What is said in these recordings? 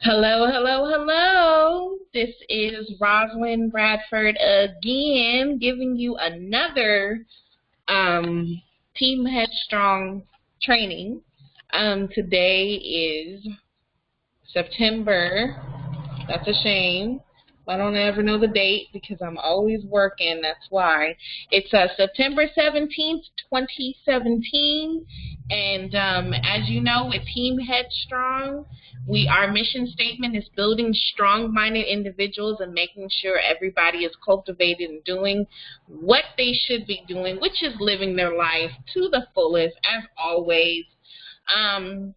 Hello, hello, hello. This is Rosalind Bradford again, giving you another um, Team Headstrong training. Today is September. That's a shame. I don't ever know the date because I'm always working. That's why. It's September 17th, 2017. And as you know, with Team Headstrong, our mission statement is building strong-minded individuals and making sure everybody is cultivated and doing what they should be doing, which is living their life to the fullest, as always. Um,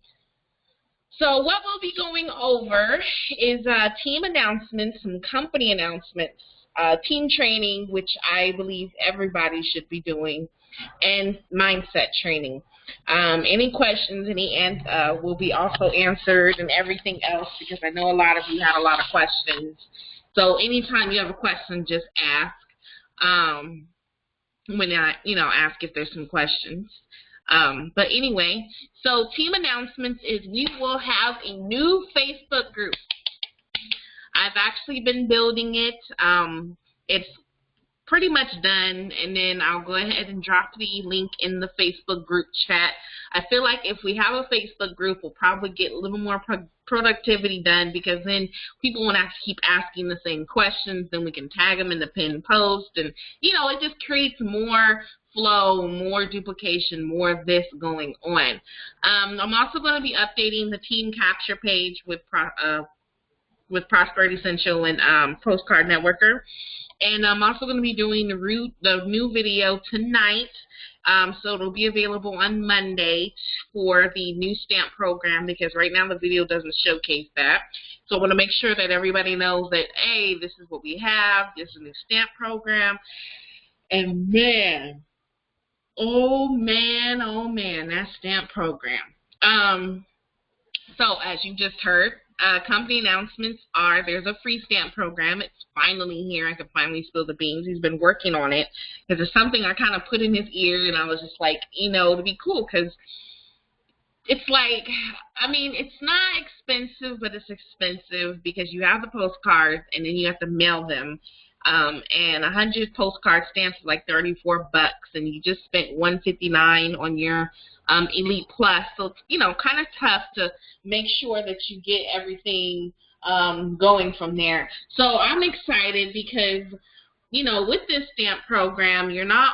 so what we'll be going over is team announcements, some company announcements, team training, which I believe everybody should be doing, and mindset training. Any questions, will be also answered, and everything else, because I know a lot of you had a lot of questions. So anytime you have a question, just ask. Ask if there's some questions. But anyway, so team announcements is we will have a new Facebook group. I've actually been building it. It's pretty much done, and then I'll go ahead and drop the link in the Facebook group chat. I feel like if we have a Facebook group, we'll probably get a little more productivity done, because then people won't have to keep asking the same questions. Then we can tag them in the pinned post, and it just creates more flow, more duplication, more of this going on. I'm also going to be updating the team capture page with Prosperity Essential and Postcard Networker. And I'm also going to be doing the new video tonight. So it'll be available on Monday for the new stamp program, because right now the video doesn't showcase that. So I want to make sure that everybody knows that, hey, this is what we have. This is a new stamp program. And man, oh man, that stamp program. So as you just heard, company announcements are there's a free stamp program. It's finally here. I can finally spill the beans. He's been working on it because it's something I kind of put in his ear, and I was just like, to be cool, because it's like, it's not expensive, but it's expensive because you have the postcards and then you have to mail them. And 100 postcard stamps is like $34, and you just spent $159 on your Elite Plus. So it's kind of tough to make sure that you get everything going from there. So I'm excited because with this stamp program, you're not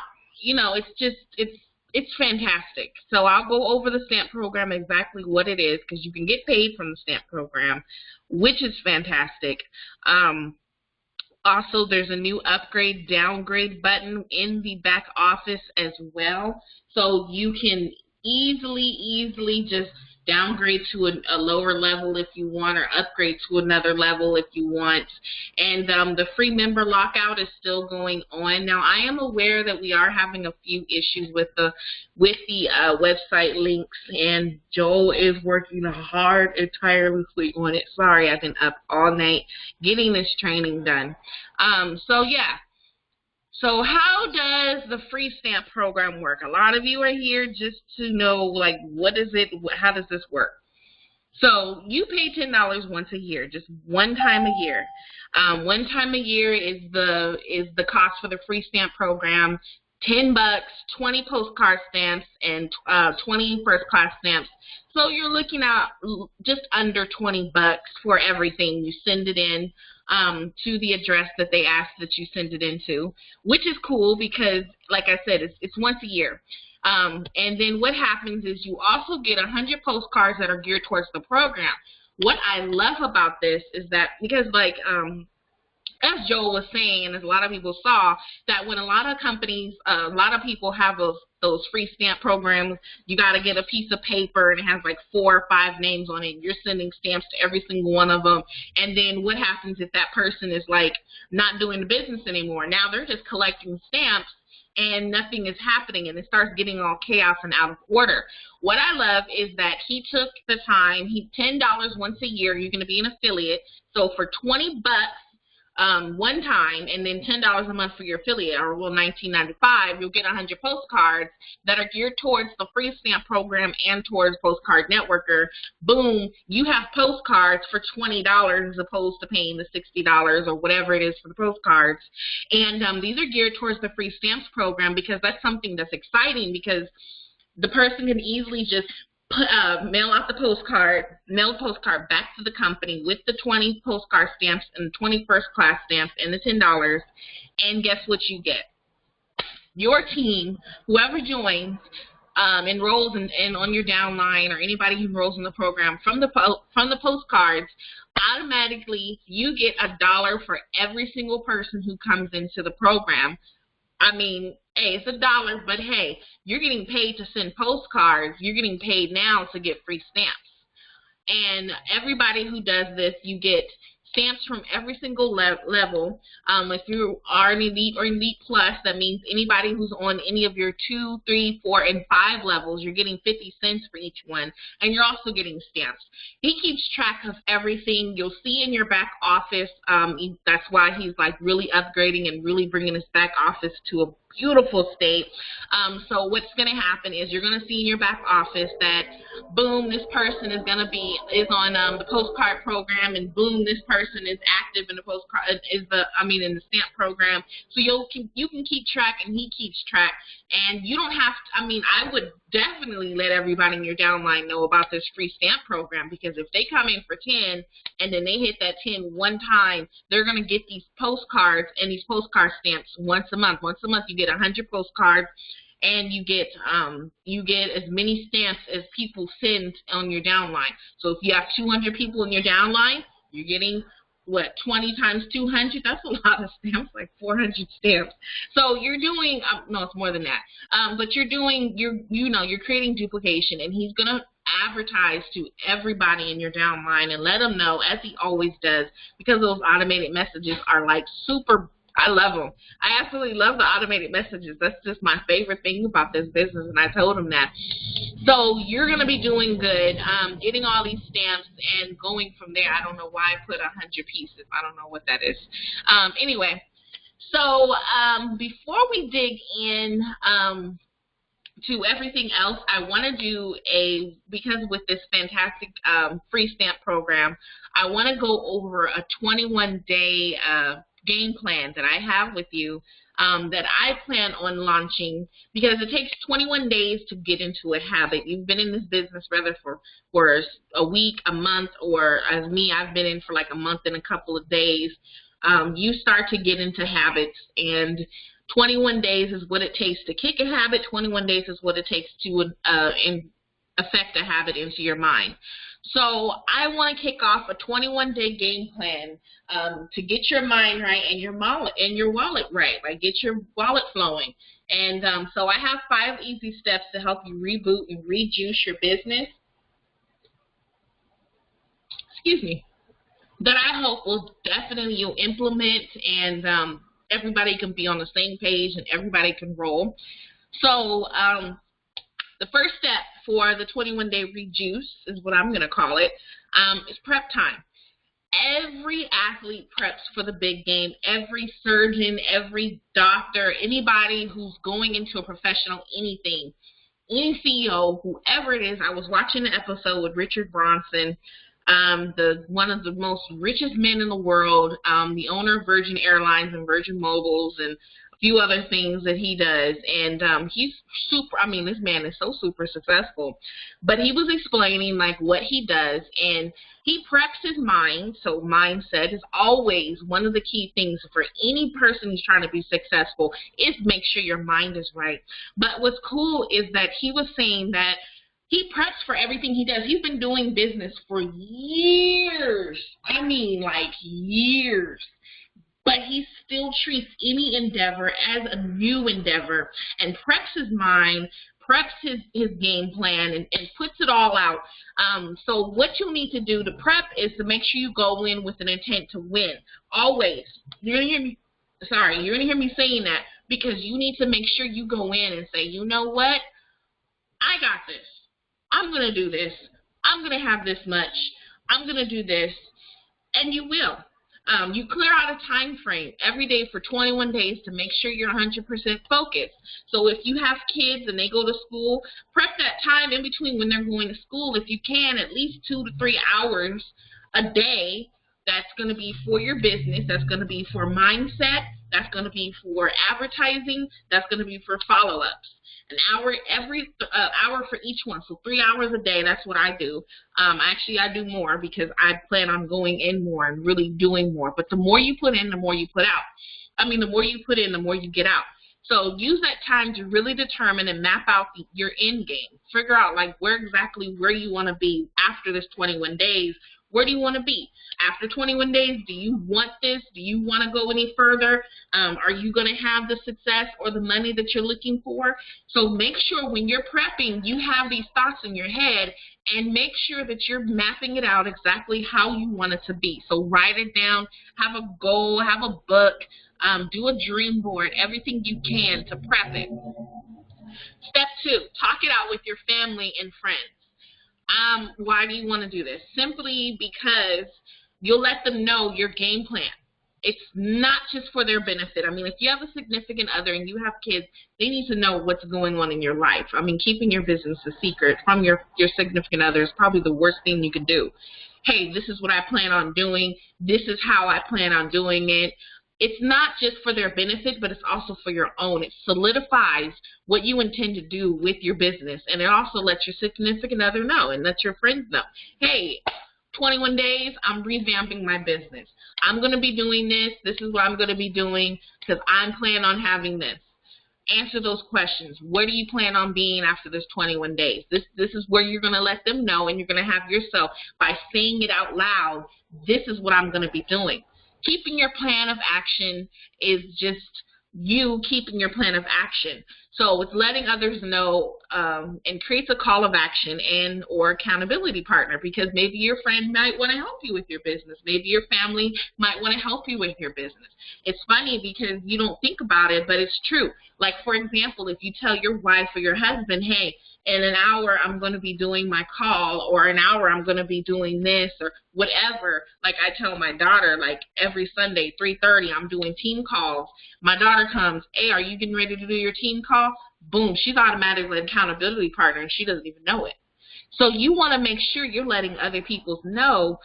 it's fantastic. So I'll go over the stamp program, exactly what it is, because you can get paid from the stamp program, which is fantastic. Also, there's a new upgrade, downgrade button in the back office as well. So you can easily just downgrade to a lower level if you want, or upgrade to another level if you want. And the free member lockout is still going on. Now, I am aware that we are having a few issues with the website links, and Joel is working hard and tirelessly on it. Sorry, I've been up all night getting this training done. So yeah. So how does the free stamp program work? A lot of you are here just to know, like, what is it? How does this work? So you pay $10 once a year, just one time a year. One time a year is the cost for the free stamp program. $10, 20 postcard stamps, and 20 first class stamps. So you're looking at just under $20 for everything. You send it in to the address that they ask that you send it into, which is cool because, like I said, it's once a year. And then what happens is you also get 100 postcards that are geared towards the program. What I love about this is that, because as Joel was saying, and as a lot of people saw, that when a lot of companies, a lot of people have those free stamp programs, you got to get a piece of paper and it has like 4 or 5 names on it. You're sending stamps to every single one of them. And then what happens if that person is like not doing the business anymore? Now they're just collecting stamps and nothing is happening, and it starts getting all chaos and out of order. What I love is that he took the time, $10 once a year, you're going to be an affiliate. So for $20, one time, and then $10 a month for your affiliate, or well, $19.95, you'll get 100 postcards that are geared towards the free stamp program and towards Postcard Networker. Boom, you have postcards for $20 as opposed to paying the $60 or whatever it is for the postcards. And these are geared towards the free stamps program, because that's something that's exciting, because the person can easily just mail out the postcard, mail the postcard back to the company with the 20 postcard stamps and the 20 first class stamps and the $10, and guess what you get? Your team, whoever joins, enrolls in on your downline, or anybody who enrolls in the program from the postcards, automatically you get $1 for every single person who comes into the program. I mean, hey, it's $1, but hey, you're getting paid to send postcards. You're getting paid now to get free stamps. And everybody who does this, you get stamps from every single level. If you are an Elite or Elite Plus, that means anybody who's on any of your 2, 3, 4, and 5 levels, you're getting 50 cents for each one, and you're also getting stamps. He keeps track of everything. You'll see in your back office, that's why he's like really upgrading and really bringing his back office to a beautiful state. So what's going to happen is you're going to see in your back office that, boom, this person is on the postcard program, and boom, this person is active in the postcard in the stamp program. So you can keep track, and he keeps track, and you don't have to. I mean, I would definitely let everybody in your downline know about this free stamp program, because if they come in for 10 and then they hit that 10 one time, they're going to get these postcards and these postcard stamps once a month. Once a month, you get 100 postcards, and you get as many stamps as people send on your downline. So if you have 200 people in your downline, you're getting, what, 20 times 200? That's a lot of stamps, like 400 stamps. So you're doing, no, it's more than that. But you're creating duplication, and he's going to advertise to everybody in your downline and let them know, as he always does, because those automated messages are like super. I love them. I absolutely love the automated messages. That's just my favorite thing about this business, and I told him that. So you're going to be doing good, getting all these stamps and going from there. I don't know why I put 100 pieces. I don't know what that is. Anyway, so before we dig in to everything else, I want to do because with this fantastic free stamp program, I want to go over a 21-day game plan that I have with you, that I plan on launching, because it takes 21 days to get into a habit. You've been in this business whether for a week, a month, or as me, I've been in for like a month and a couple of days. You start to get into habits, and 21 days is what it takes to kick a habit. 21 days is what it takes to affect a habit into your mind. So I want to kick off a 21-day game plan to get your mind right and your wallet right, like get your wallet flowing. And so I have 5 easy steps to help you reboot and rejuice your business. Excuse me. That I hope will definitely you'll implement, and everybody can be on the same page and everybody can roll. So the first step for the 21-day rejuice is what I'm going to call it, is prep time. Every athlete preps for the big game. Every surgeon, every doctor, anybody who's going into a professional anything, any CEO, whoever it is. I was watching an episode with Richard Branson, one of the most richest men in the world, the owner of Virgin Airlines and Virgin Mobiles and a few other things that he does. And he's super, this man is so super successful. But he was explaining like what he does, and he preps his mind. So mindset is always one of the key things for any person who's trying to be successful, is make sure your mind is right. But what's cool is that he was saying that he preps for everything he does. He's been doing business for years. Like years. But he still treats any endeavor as a new endeavor and preps his mind, preps his game plan, and puts it all out. So what you need to do to prep is to make sure you go in with an intent to win. Always. You're going to hear me. Sorry, you're going to hear me saying that, because you need to make sure you go in and say, you know what? I got this. I'm going to do this. I'm going to have this much. I'm going to do this. And you will. You clear out a time frame every day for 21 days to make sure you're 100% focused. So if you have kids and they go to school, prep that time in between when they're going to school. If you can, at least 2 to 3 hours a day. That's going to be for your business. That's going to be for mindset. That's going to be for advertising. That's going to be for follow-ups. An hour every hour for each one. So 3 hours a day. That's what I do. Actually, I do more because I plan on going in more and really doing more. But the more you put in, the more you put out. The more you put in, the more you get out. So use that time to really determine and map out your end game. Figure out like where you want to be after this 21 days. Where do you want to be? After 21 days, do you want this? Do you want to go any further? Are you going to have the success or the money that you're looking for? So make sure when you're prepping, you have these thoughts in your head and make sure that you're mapping it out exactly how you want it to be. So write it down, have a goal, have a book, do a dream board, everything you can to prep it. Step 2, talk it out with your family and friends. Why do you want to do this? Simply because you'll let them know your game plan. It's not just for their benefit. If you have a significant other and you have kids, they need to know what's going on in your life. Keeping your business a secret from your significant other is probably the worst thing you could do. Hey, this is what I plan on doing. This is how I plan on doing it. It's not just for their benefit, but it's also for your own. It solidifies what you intend to do with your business, and it also lets your significant other know and let your friends know. Hey, 21 days, I'm revamping my business. I'm going to be doing this. This is what I'm going to be doing because I'm planning on having this. Answer those questions. Where do you plan on being after this 21 days? This is where you're going to let them know, and you're going to have yourself, by saying it out loud, this is what I'm going to be doing. Keeping your plan of action is just you keeping your plan of action. So it's letting others know and creates a call of action and or accountability partner, because maybe your friend might want to help you with your business. Maybe your family might want to help you with your business. It's funny because you don't think about it, but it's true. Like, for example, if you tell your wife or your husband, hey, in an hour I'm going to be doing my call, or an hour I'm going to be doing this, or whatever. Like I tell my daughter, like every Sunday, 3:30, I'm doing team calls. My daughter comes, hey, are you getting ready to do your team call? Boom, she's automatically an accountability partner, and she doesn't even know it. So you want to make sure you're letting other people know,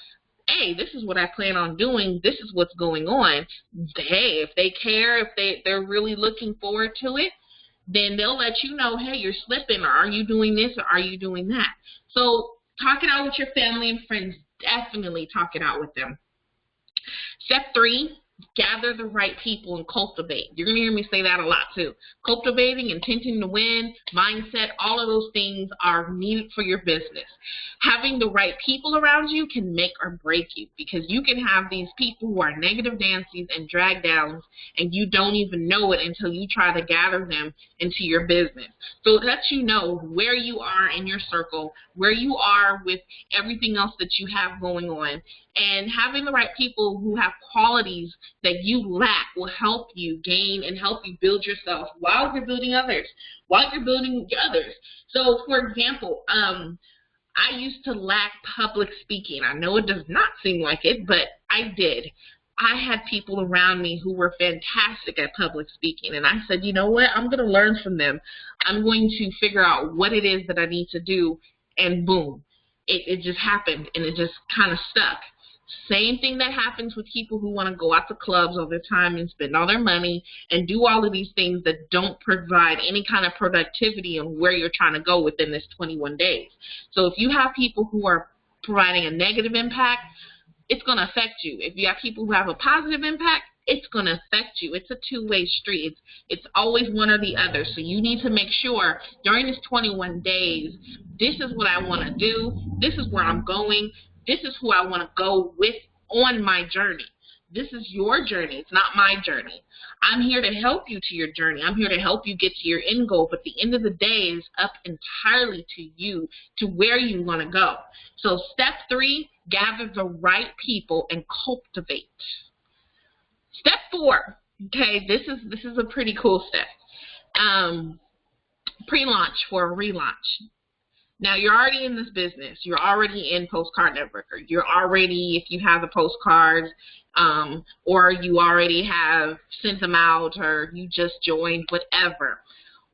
hey, this is what I plan on doing. This is what's going on. Hey, if they care, if they're really looking forward to it, then they'll let you know, hey, you're slipping, or are you doing this, or are you doing that? So talk it out with your family and friends. Definitely talk it out with them. Step 3, gather the right people and cultivate. You're going to hear me say that a lot too. Cultivating, intending to win, mindset, all of those things are needed for your business. Having the right people around you can make or break you, because you can have these people who are negative Nancy's and drag downs, and you don't even know it until you try to gather them into your business. So it lets you know where you are in your circle, where you are with everything else that you have going on. And having the right people who have qualities that you lack will help you gain and help you build yourself while you're building others. So, for example, I used to lack public speaking. I know it does not seem like it, but I did. I had people around me who were fantastic at public speaking, and I said, you know what, I'm going to learn from them. I'm going to figure out what it is that I need to do, and boom, it just happened, and it just kind of stuck. Same thing that happens with people who want to go out to clubs all the time and spend all their money and do all of these things that don't provide any kind of productivity on where you're trying to go within this 21 days. So if you have people who are providing a negative impact, it's going to affect you. If you have people who have a positive impact, it's going to affect you. It's a two-way street. It's always one or the other. So you need to make sure during this 21 days, this is what I want to do. This is where I'm going. This is who I want to go with on my journey. This is your journey. It's not my journey. I'm here to help you to your journey. I'm here to help you get to your end goal. But the end of the day is up entirely to you, to where you want to go. So step 3, gather the right people and cultivate. Step 4, okay, this is a pretty cool step. Pre-launch for a relaunch. Now, you're already in this business. You're already in Postcard Network. Or you're already, if you have the postcards, or you already have sent them out, or you just joined, whatever.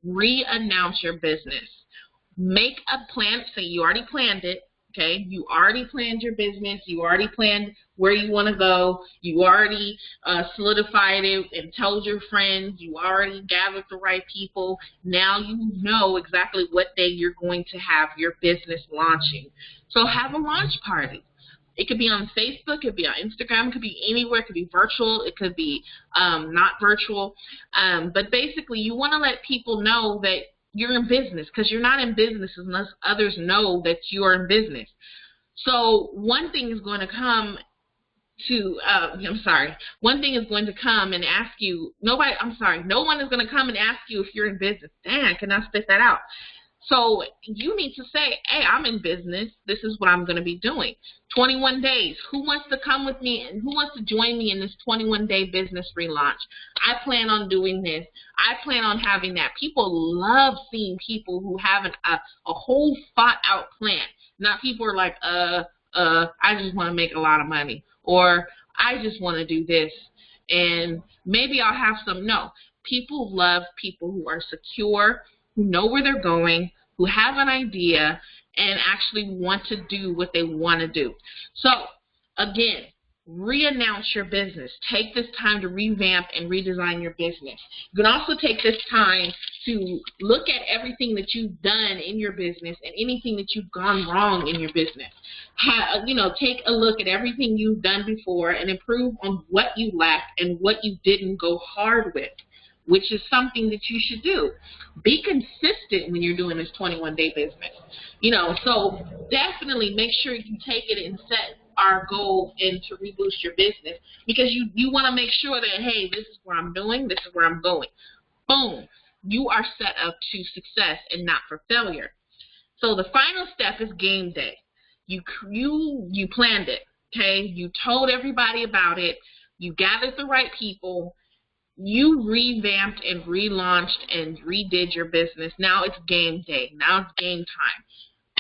Re-announce your business. Make a plan. Say you already planned it. Okay, you already planned your business. You already planned where you want to go. You already solidified it and told your friends. You already gathered the right people. Now you know exactly what day you're going to have your business launching. So have a launch party. It could be on Facebook, it could be on Instagram, it could be anywhere, it could be virtual, it could be not virtual. But basically, you want to let people know that you're in business, because you're not in business unless others know that you are in business. So one thing is going to come to, one thing is going to come and ask you, no one is going to come and ask you if you're in business. Dang, I cannot spit that out. So you need to say, hey, I'm in business. This is what I'm going to be doing. 21 days. Who wants to come with me and who wants to join me in this 21-day business relaunch? I plan on doing this. I plan on having that. People love seeing people who have a whole thought-out plan. Not people who are like, I just want to make a lot of money, or I just want to do this, and maybe I'll have some. No. People love people who are secure, who know where they're going, who have an idea, and actually want to do what they want to do. So, again, re-announce your business. Take this time to revamp and redesign your business. You can also take this time to look at everything that you've done in your business and anything that you've gone wrong in your business. Take a look at everything you've done before and improve on what you lacked and what you didn't go hard with, which is something that you should do. Be consistent when you're doing this 21-day business. So definitely make sure you take it and set our goal and to reboost your business, because you want to make sure that, hey, this is what I'm doing, this is where I'm going. Boom. You are set up to success and not for failure. So the final step is game day. You planned it, okay? You told everybody about it. You gathered the right people. You revamped and relaunched and redid your business. Now it's game day. Now it's game time.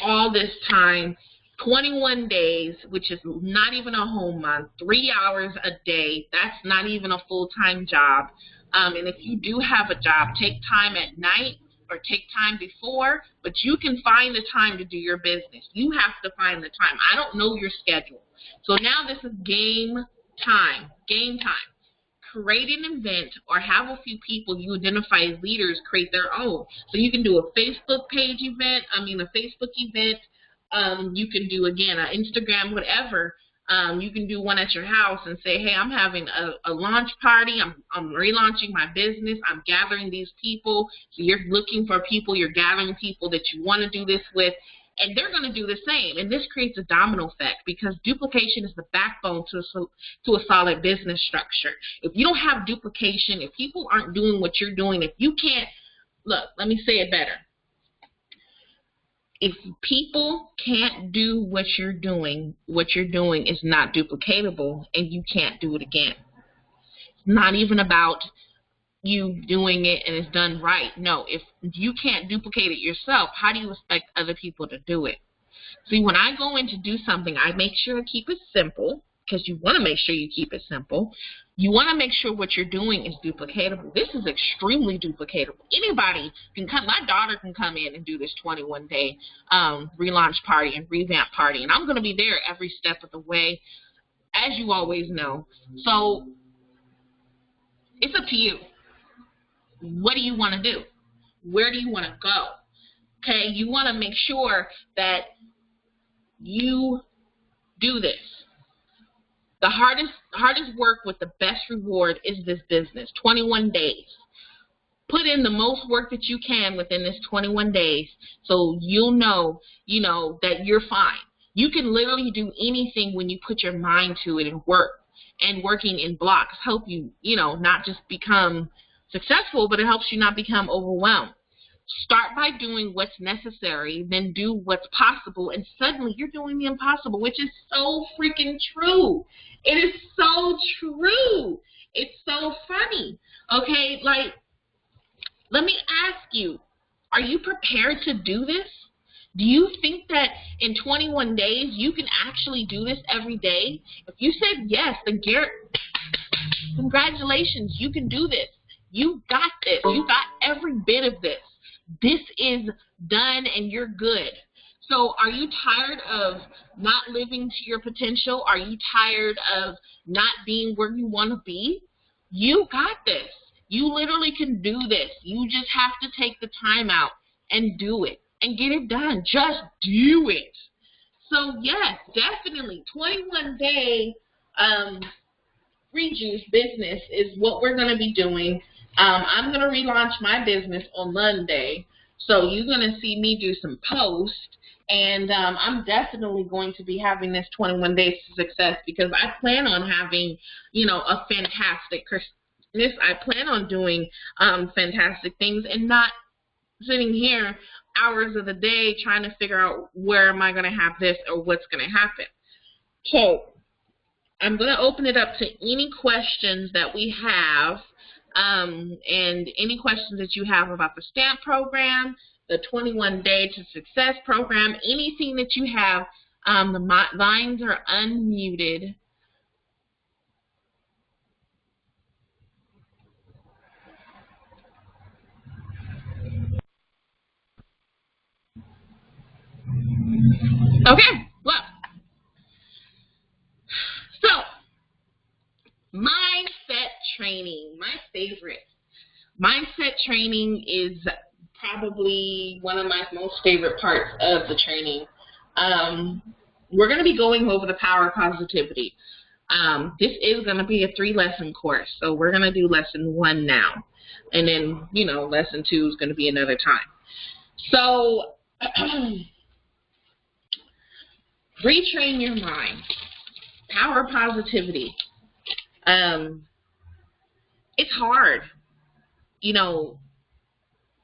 All this time, 21 days, which is not even a whole month, 3 hours a day. That's not even a full-time job. And if you do have a job, take time at night or take time before, but you can find the time to do your business. You have to find the time. I don't know your schedule. So now this is game time. Game time. Create an event or have a few people you identify as leaders create their own. So you can do a Facebook page event, a Facebook event. You can do, again, an Instagram, whatever. You can do one at your house and say, hey, I'm having a launch party. I'm relaunching my business. I'm gathering these people. So you're looking for people. You're gathering people that you want to do this with. And they're going to do the same. And this creates a domino effect, because duplication is the backbone to a solid business structure. If you don't have duplication, if people aren't doing what you're doing, if you can't, look, let me say it better. If people can't do what you're doing is not duplicatable, and you can't do it again. It's not even about you doing it and it's done right. No, if you can't duplicate it yourself, how do you expect other people to do it? See, when I go in to do something, I make sure to keep it simple, because you want to make sure you keep it simple. You want to make sure what you're doing is duplicatable. This is extremely duplicatable. Anybody can come. My daughter can come in and do this 21-day relaunch party and revamp party, and I'm going to be there every step of the way, as you always know. So it's up to you. What do you want to do? Where do you want to go? Okay, you want to make sure that you do this. The hardest work with the best reward is this business. 21 days. Put in the most work that you can within this 21 days, so you'll know, that you're fine. You can literally do anything when you put your mind to it and work. And working in blocks help you, not just become successful, but it helps you not become overwhelmed. Start by doing what's necessary, then do what's possible, and suddenly you're doing the impossible, which is so freaking true. It is so true. It's so funny. Okay, like, let me ask you, are you prepared to do this? Do you think that in 21 days you can actually do this every day? If you said yes, then Garrett, congratulations, you can do this. You got this. You got every bit of this. This is done and you're good. So are you tired of not living to your potential? Are you tired of not being where you want to be? You got this. You literally can do this. You just have to take the time out and do it and get it done. Just do it. So yes, definitely 21-day free juice business is what we're going to be doing. I'm going to relaunch my business on Monday. So you're going to see me do some posts. And I'm definitely going to be having this 21 days to success because I plan on having, a fantastic Christmas. I plan on doing fantastic things and not sitting here hours of the day trying to figure out where am I going to have this or what's going to happen. So I'm going to open it up to any questions that we have and any questions that you have about the stamp program, the 21-day to success program, anything that you have. The lines are unmuted. Okay, well, so mindset training, my favorite. Mindset training is probably one of my most favorite parts of the training. We're going to be going over the power of positivity. This is going to be a 3-lesson course, so we're going to do lesson 1 now, and then lesson 2 is going to be another time. So retrain your mind. Power of positivity. It's hard. It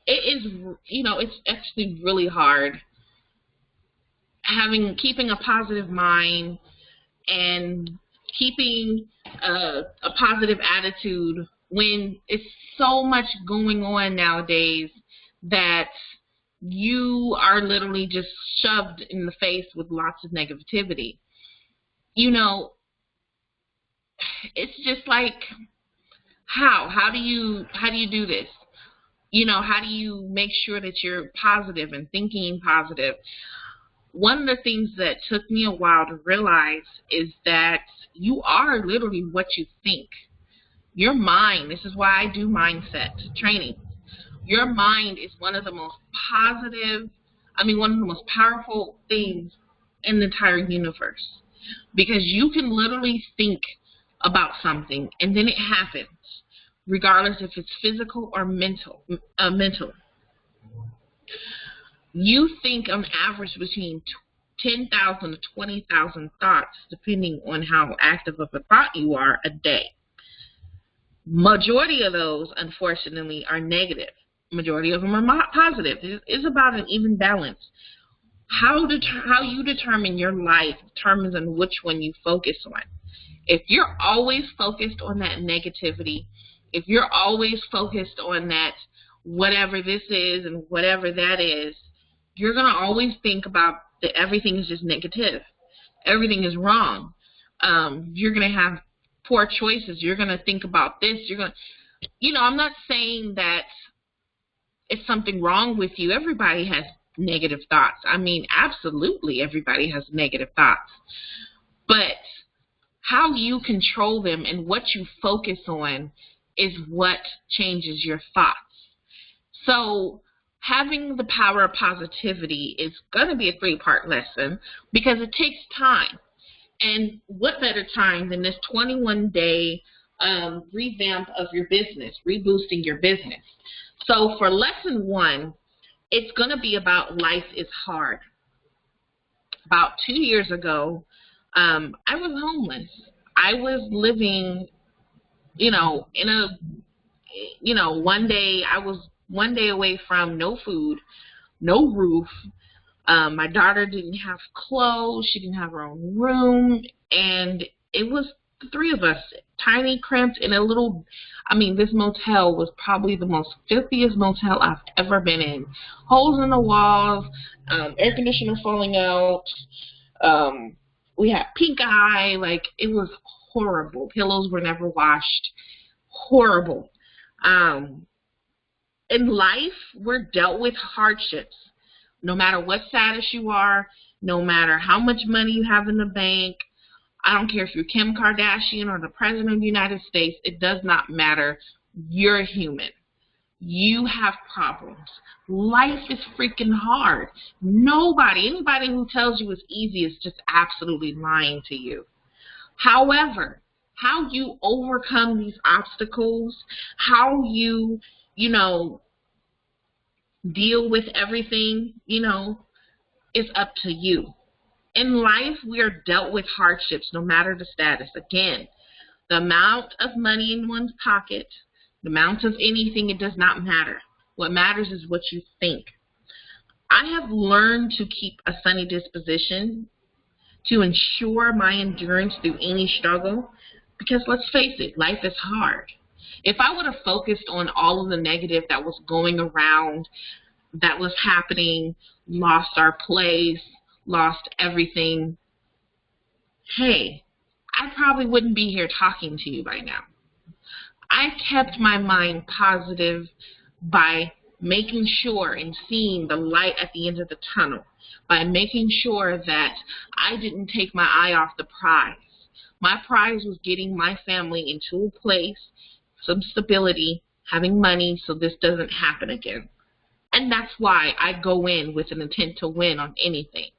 is, it's actually really hard keeping a positive mind and keeping a positive attitude when it's so much going on nowadays that you are literally just shoved in the face with lots of negativity. It's just like, how do you do this? How do you make sure that you're positive and thinking positive? One of the things that took me a while to realize is that you are literally what you think. Your mind, this is why I do mindset training. Your mind is one of the most powerful things in the entire universe. Because you can literally think about something and then it happens, regardless if it's physical or mental. You think on average between 10,000 to 20,000 thoughts, depending on how active of a thought you are a day. Majority of those, unfortunately, are negative. Majority of them are positive. It's about an even balance. How you determine your life determines on which one you focus on. If you're always focused on that negativity, if you're always focused on that whatever this is and whatever that is, you're going to always think about that everything is just negative. Everything is wrong. You're going to have poor choices. You're going to think about this. I'm not saying that it's something wrong with you. Everybody has negative thoughts. Absolutely everybody has negative thoughts. But how you control them and what you focus on is what changes your thoughts. So having the power of positivity is going to be a 3-part lesson because it takes time. And what better time than this 21-day revamp of your business, reboosting your business. So for lesson 1, it's going to be about life is hard. About 2 years ago, I was homeless. I was living, I was one day away from no food, no roof. My daughter didn't have clothes. She didn't have her own room. And it was the 3 of us tiny, cramped, in a little, I mean, this motel was probably the most filthiest motel I've ever been in. Holes in the walls, air conditioner falling out, we had pink eye, like, it was horrible. Pillows were never washed. Horrible. In life, we're dealt with hardships. No matter what status you are, no matter how much money you have in the bank, I don't care if you're Kim Kardashian or the President of the United States, it does not matter. You're human. You have problems. Life is freaking hard. Anybody who tells you it's easy is just absolutely lying to you. However, how you overcome these obstacles, how you, deal with everything, is up to you. In life, we are dealt with hardships, no matter the status. Again, the amount of money in one's pocket, the amount of anything, it does not matter. What matters is what you think. I have learned to keep a sunny disposition to ensure my endurance through any struggle, because let's face it, life is hard. If I would have focused on all of the negative that was going around, that was happening, lost our place, lost everything, hey, I probably wouldn't be here talking to you by now. I kept my mind positive by making sure and seeing the light at the end of the tunnel, by making sure that I didn't take my eye off the prize. My prize was getting my family into a place, some stability, having money, so this doesn't happen again. And that's why I go in with an intent to win on anything.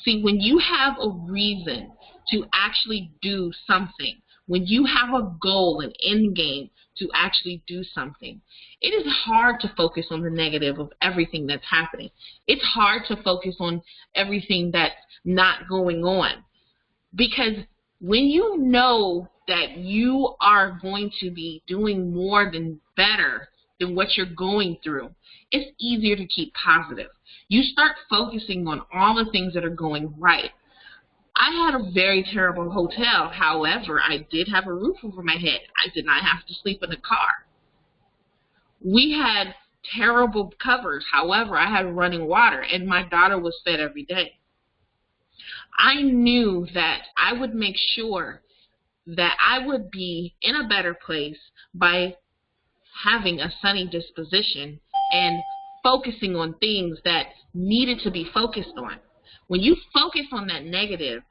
See, when you have a reason to actually do something, when you have a goal, an end game to actually do something, it is hard to focus on the negative of everything that's happening. It's hard to focus on everything that's not going on. Because when you know that you are going to be doing more than better than what you're going through, it's easier to keep positive. You start focusing on all the things that are going right. I had a very terrible hotel. However, I did have a roof over my head. I did not have to sleep in a car. We had terrible covers. However, I had running water, and my daughter was fed every day. I knew that I would make sure that I would be in a better place by having a sunny disposition and focusing on things that needed to be focused on. When you focus on that negative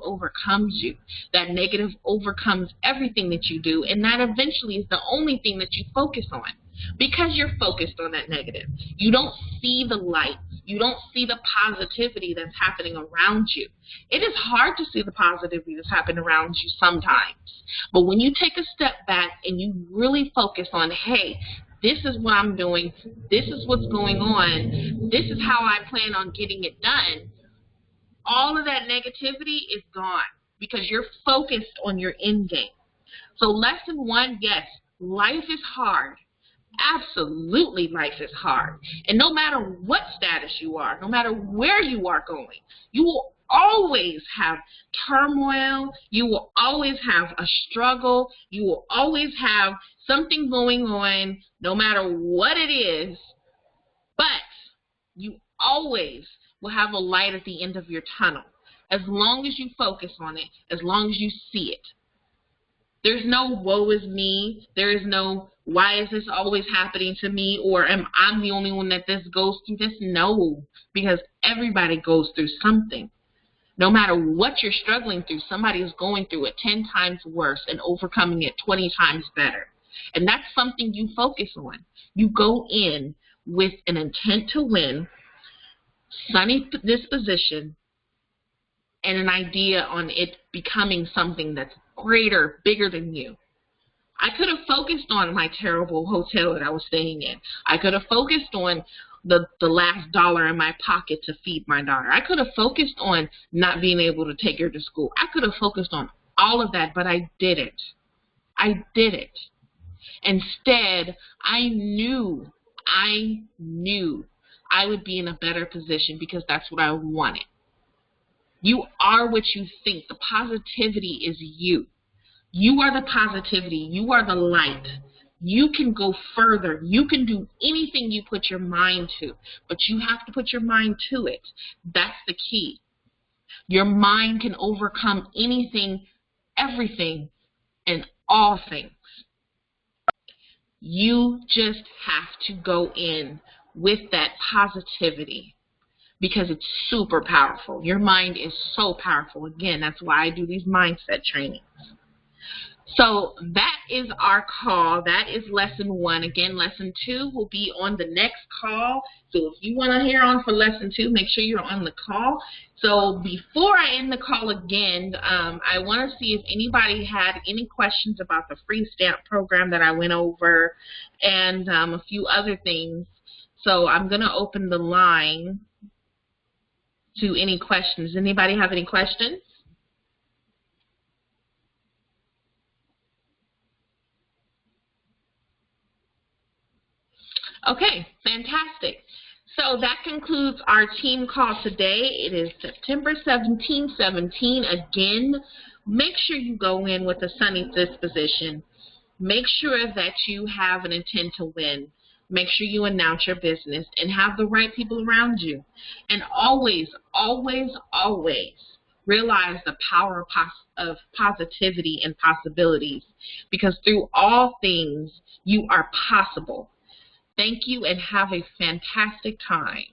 overcomes you. That negative overcomes everything that you do, and that eventually is the only thing that you focus on, because you're focused on that negative. You don't see the light. You don't see the positivity that's happening around you. It is hard to see the positivity that's happening around you sometimes. But when you take a step back and you really focus on, hey, this is what I'm doing, this is what's going on, this is how I plan on getting it done, all of that negativity is gone because you're focused on your end game. So lesson one, yes, life is hard. Absolutely, life is hard. And no matter what status you are, no matter where you are going, you will always have turmoil. You will always have a struggle. You will always have something going on, no matter what it is. But you always will have a light at the end of your tunnel, as long as you focus on it, as long as you see it. There's no woe is me. There is no why is this always happening to me, or am I the only one that this goes through this? No, because everybody goes through something. No matter what you're struggling through, somebody is going through it 10 times worse and overcoming it 20 times better. And that's something you focus on. You go in with an intent to win, sunny disposition, and an idea on it becoming something that's greater, bigger than you. I could have focused on my terrible hotel that I was staying in. I could have focused on the last dollar in my pocket to feed my daughter. I could have focused on not being able to take her to school. I could have focused on all of that, but I didn't. I didn't. Instead, I knew I would be in a better position because that's what I wanted. You are what you think. The positivity is you. You are the positivity. You are the light. You can go further. You can do anything you put your mind to, but you have to put your mind to it. That's the key. Your mind can overcome anything, everything, and all things. You just have to go in with that positivity because it's super powerful. Your mind is so powerful. Again, that's why I do these mindset trainings. So that is our call. That is lesson 1. Again, lesson 2 will be on the next call. So if you want to hear on for lesson 2, make sure you're on the call. So before I end the call again, I want to see if anybody had any questions about the free stamp program that I went over and a few other things. So I'm going to open the line to any questions. Anybody have any questions? Okay, fantastic. So that concludes our team call today. It is September 17, 17. Again, make sure you go in with a sunny disposition. Make sure that you have an intent to win. Make sure you announce your business and have the right people around you. And always, always, always realize the power of positivity and possibilities, because through all things, you are possible. Thank you and have a fantastic time.